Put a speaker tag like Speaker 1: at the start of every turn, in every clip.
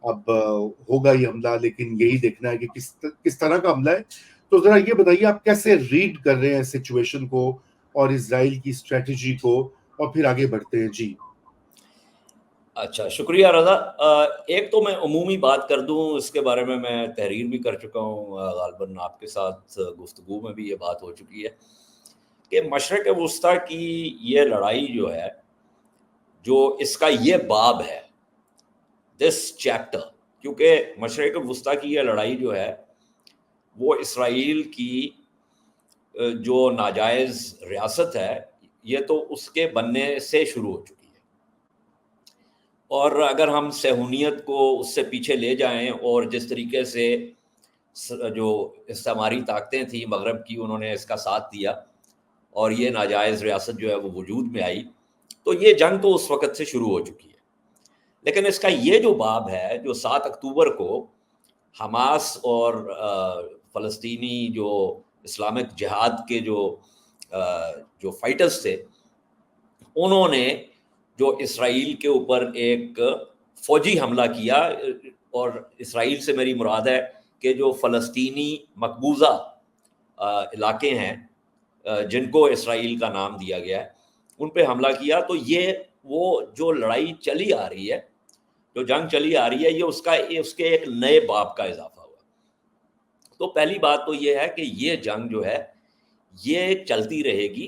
Speaker 1: اب ہوگا یہ حملہ، لیکن یہی دیکھنا ہے کہ کس طرح کا حملہ ہے. تو ذرا یہ بتائیے آپ کیسے ریڈ کر رہے ہیں سچویشن کو اور اسرائیل کی اسٹریٹجی کو، اور پھر آگے بڑھتے ہیں. جی
Speaker 2: اچھا، شکریہ رضا. ایک تو میں عمومی بات کر دوں، اس کے بارے میں تحریر بھی کر چکا ہوں، غالباً آپ کے ساتھ گفتگو میں بھی یہ بات ہو چکی ہے کہ مشرق وسطیٰ کی یہ لڑائی جو ہے، جو اس کا یہ باب ہے، دس چیپٹر، کیونکہ مشرق وسطیٰ کی یہ لڑائی جو ہے وہ اسرائیل کی جو ناجائز ریاست ہے، یہ تو اس کے بننے سے شروع ہو چکی ہے. اور اگر ہم صہیونیت کو اس سے پیچھے لے جائیں اور جس طریقے سے جو استعماری طاقتیں تھیں مغرب کی، انہوں نے اس کا ساتھ دیا اور یہ ناجائز ریاست جو ہے وہ وجود میں آئی، تو یہ جنگ تو اس وقت سے شروع ہو چکی ہے. لیکن اس کا یہ جو باب ہے، جو 7 اکتوبر کو حماس اور فلسطینی جو اسلامک جہاد کے جو فائٹرز تھے، انہوں نے جو اسرائیل کے اوپر ایک فوجی حملہ کیا، اور اسرائیل سے میری مراد ہے کہ جو فلسطینی مقبوضہ علاقے ہیں جن کو اسرائیل کا نام دیا گیا ہے، ان پہ حملہ کیا. تو یہ وہ جو لڑائی چلی آ رہی ہے، جو جنگ چلی آ رہی ہے، یہ اس کے ایک نئے باب کا اضافہ ہوا. تو پہلی بات تو یہ ہے کہ یہ جنگ جو ہے یہ چلتی رہے گی،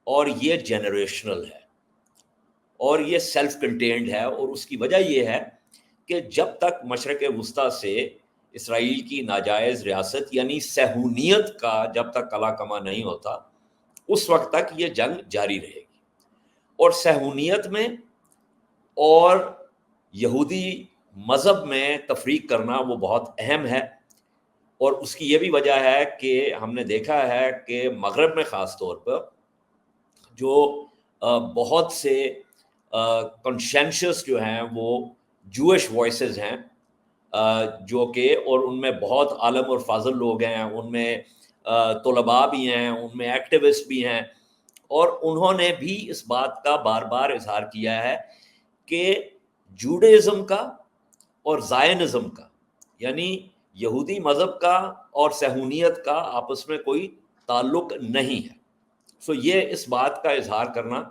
Speaker 2: اور یہ جنریشنل ہے، اور یہ سیلف کنٹینڈ ہے. اور اس کی وجہ یہ ہے کہ جب تک مشرق وسطیٰ سے اسرائیل کی ناجائز ریاست یعنی صہیونیت کا جب تک کلا کما نہیں ہوتا، اس وقت تک یہ جنگ جاری رہے گی. اور صہیونیت میں اور یہودی مذہب میں تفریق کرنا وہ بہت اہم ہے. اور اس کی یہ بھی وجہ ہے کہ ہم نے دیکھا ہے کہ مغرب میں خاص طور پر جو بہت سے کنشنشس جو ہیں وہ جوئش وائسز ہیں، جو کہ اور ان میں بہت عالم اور فاضل لوگ ہیں، ان میں طلباء بھی ہیں، ان میں ایکٹیوسٹ بھی ہیں، اور انہوں نے بھی اس بات کا بار بار اظہار کیا ہے کہ جوڈائزم کا اور زائنزم کا، یعنی یہودی مذہب کا اور صہیونیت کا آپس میں کوئی تعلق نہیں ہے. سو یہ اس بات کا اظہار کرنا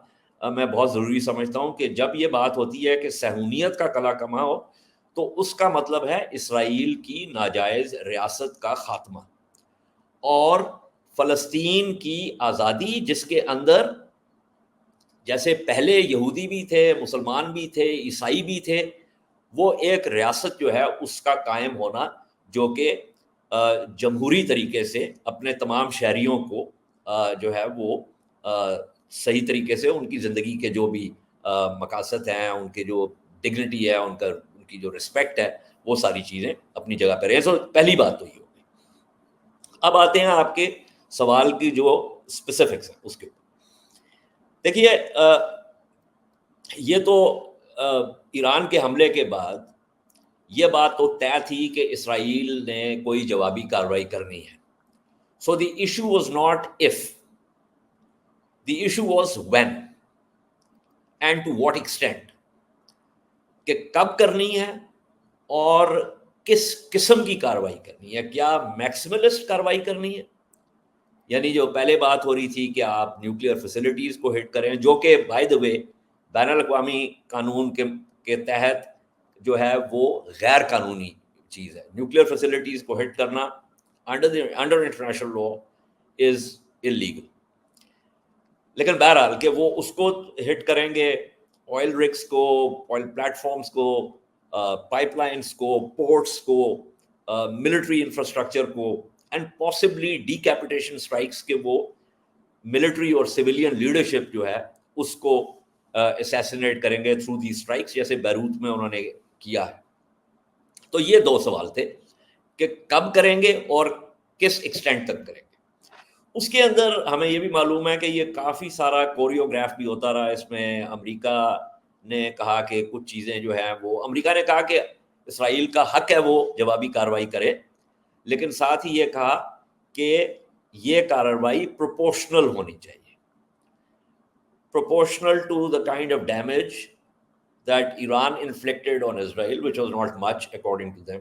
Speaker 2: میں بہت ضروری سمجھتا ہوں کہ جب یہ بات ہوتی ہے کہ صہیونیت کا کلا کما ہو، تو اس کا مطلب ہے اسرائیل کی ناجائز ریاست کا خاتمہ اور فلسطین کی آزادی، جس کے اندر جیسے پہلے یہودی بھی تھے، مسلمان بھی تھے، عیسائی بھی تھے، وہ ایک ریاست جو ہے اس کا قائم ہونا، جو کہ جمہوری طریقے سے اپنے تمام شہریوں کو جو ہے وہ صحیح طریقے سے ان کی زندگی کے جو بھی مقاصد ہیں، ان کے جو ڈگنیٹی ہے، ان کی جو رسپیکٹ ہے، وہ ساری چیزیں اپنی جگہ پہ رہیں. سو پہلی بات تو یہ ہوگی. اب آتے ہیں آپ کے سوال کی جو اسپیسیفکس ہیں اس کے اوپر. دیکھیے، یہ تو ایران کے حملے کے بعد یہ بات تو طے تھی کہ اسرائیل نے کوئی جوابی کارروائی کرنی ہے. So the issue was not if, the issue was when and to what extent, کہ کب کرنی ہے اور کس قسم کی کارروائی کرنی ہے. کیا میکسیملسٹ کارروائی کرنی ہے، یعنی جو پہلے بات ہو رہی تھی کہ آپ نیوکلیئر فیسلٹیز کو ہٹ کریں، جو کہ بائی دا وے بین الاقوامی قانون کے تحت جو ہے وہ غیر قانونی چیز ہے. نیوکلیئر فیسلٹیز کو ہٹ کرنا under international law is illegal. لیکن بہرحال کہ وہ اس کو ہٹ کریں گے، آئل رگس کو، آئل پلیٹ فارمز کو، پائپ لائنس کو، پورٹس کو، ملٹری انفراسٹرکچر کو، اینڈ پاسبلی ڈیکیپیٹیشن اسٹرائکس کے وہ ملٹری اور سویلین لیڈرشپ جو ہے اس کو اسیسینیٹ کریں گے تھرو دی اسٹرائکس، جیسے بیروت میں انہوں نے کیا ہے. تو یہ دو سوال تھے کہ کب کریں گے اور کس ایکسٹینٹ تک کریں گے. اس کے اندر ہمیں یہ بھی معلوم ہے کہ یہ کافی سارا کوریوگراف بھی ہوتا رہا. اس میں امریکہ نے کہا کہ کچھ چیزیں جو ہیں وہ، امریکہ نے کہا کہ اسرائیل کا حق ہے وہ جوابی کارروائی کرے، لیکن ساتھ ہی یہ کہا کہ یہ کارروائی پروپورشنل ہونی چاہیے، proportional to the kind of damage that Iran inflicted on Israel, which was not much according to them,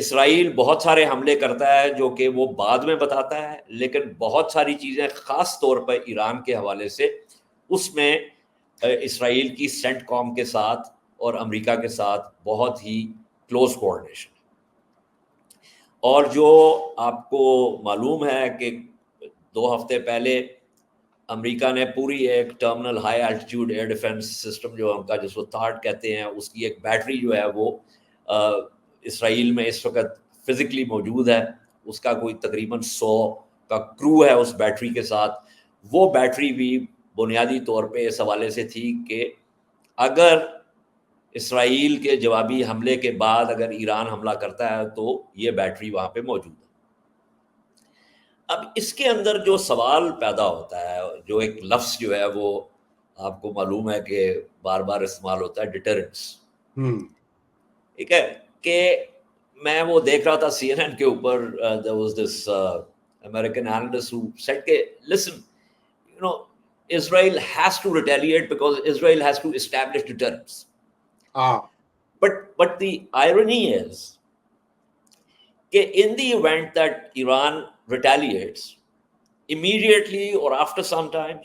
Speaker 2: اسرائیل بہت سارے حملے کرتا ہے جو کہ وہ بعد میں بتاتا ہے، لیکن بہت ساری چیزیں خاص طور پر ایران کے حوالے سے اس میں اسرائیل کی سینٹ کام کے ساتھ اور امریکہ کے ساتھ بہت ہی کلوز کوآرڈینیشن. اور جو آپ کو معلوم ہے کہ 2 ہفتے پہلے امریکہ نے پوری ایک terminal high altitude air defence system جو ان کا جس کو تھاٹ کہتے ہیں، اس کی ایک بیٹری جو ہے وہ اسرائیل میں اس وقت فزیکلی موجود ہے. اس کا کوئی تقریباً 100 کا کرو ہے اس بیٹری کے ساتھ. وہ بیٹری بھی بنیادی طور پہ اس حوالے سے تھی کہ اگر اسرائیل کے جوابی حملے کے بعد اگر ایران حملہ کرتا ہے تو یہ بیٹری وہاں پہ موجود ہے. اب اس کے اندر جو سوال پیدا ہوتا ہے، جو ایک لفظ جو ہے وہ آپ کو معلوم ہے کہ بار بار استعمال ہوتا ہے، ڈیٹرنس. ٹھیک ہے، کہ میں وہ دیکھ رہا تھا سی این این کے اوپر، there was this American analyst who said کہ listen, you know, Israel has to retaliate because Israel has to establish deterrence. But the irony is کہ in the event that Iran retaliates immediately or after some time,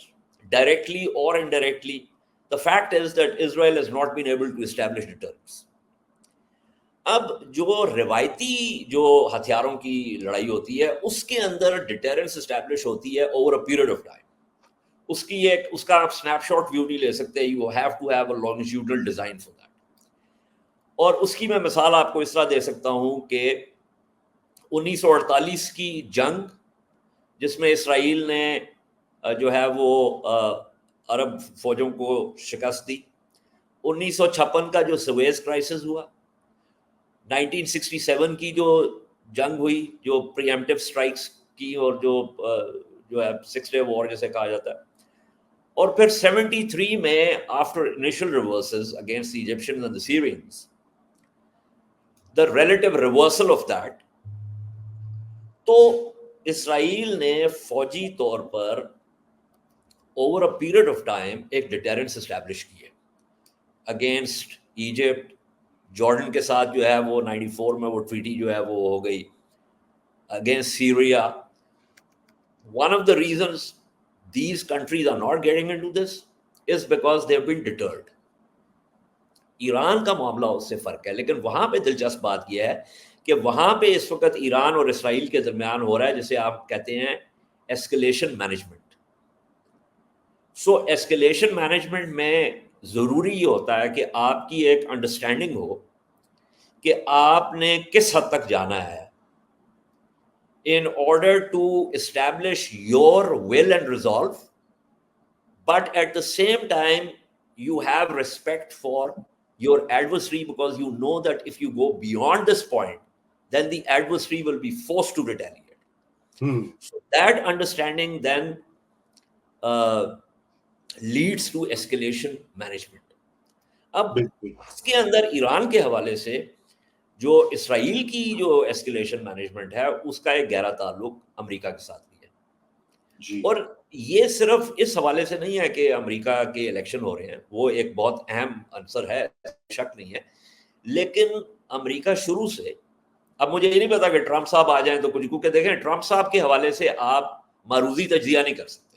Speaker 2: directly or indirectly, the fact is that Israel has not been able to establish deterrence. اب جو روایتی جو ہتھیاروں کی لڑائی ہوتی ہے اس کے اندر ڈیٹرنس اسٹیبلش ہوتی ہے over a period of time. اس کا آپ سنیپ شاٹ ویو نہیں لے سکتے. You have to have a longitudinal design for that. اور اس کی میں مثال آپ کو اس طرح دے سکتا ہوں کہ 1948 کی جنگ جس میں اسرائیل نے جو ہے وہ عرب فوجوں کو شکست دی، 1956 کا جو سویز کرائسس ہوا، 1967 کی جو جنگ ہوئی جو پری ایمپٹیو اسٹرائکس کی اور جو ہے 6 ڈے وار جسے کہا جاتا ہے، اور پھر 73 میں after initial reverses against the Egyptians and the Syrians, the relative reversal of that. تو اسرائیل نے فوجی طور پر over a period of time ایک ڈیٹرنس اسٹیبلش کی ہے اگینسٹ ایجپٹ. جارڈن کے ساتھ جو ہے وہ 94 میں وہ ٹریٹی جو ہے وہ ہو گئی. Against Syria. One of the reasons these countries are not getting into this is because they have been deterred. Iran کا معاملہ اس سے فرق ہے، لیکن وہاں پہ دلچسپ بات یہ ہے کہ وہاں پہ اس وقت ایران اور اسرائیل کے درمیان ہو رہا ہے جسے آپ کہتے ہیں ایسکلیشن مینجمنٹ. سو ایسکلیشن مینجمنٹ میں ضروری یہ ہوتا ہے کہ آپ کی ایک انڈرسٹینڈنگ ہو کہ آپ نے کس حد تک جانا ہے in order to establish your will and resolve, but at the same time you have respect for your adversary because you know that if you go beyond this point then the adversary will be forced to retaliate. So that understanding then leads to escalation management. اب اس کے اندر ایران کے حوالے سے جو اسرائیل کی جو escalation management ہے اس کا ایک گہرا تعلق امریکہ کے ساتھ بھی ہے. اور یہ صرف اس حوالے سے نہیں ہے کہ امریکہ کے الیکشن ہو رہے ہیں، وہ ایک بہت اہم عنصر ہے، شک نہیں ہے، لیکن امریکہ شروع سے، اب مجھے یہ نہیں پتا کہ ٹرمپ صاحب آ جائیں تو کچھ، کیونکہ دیکھیں ٹرمپ صاحب کے حوالے سے آپ معروضی تجزیہ نہیں کر سکتے.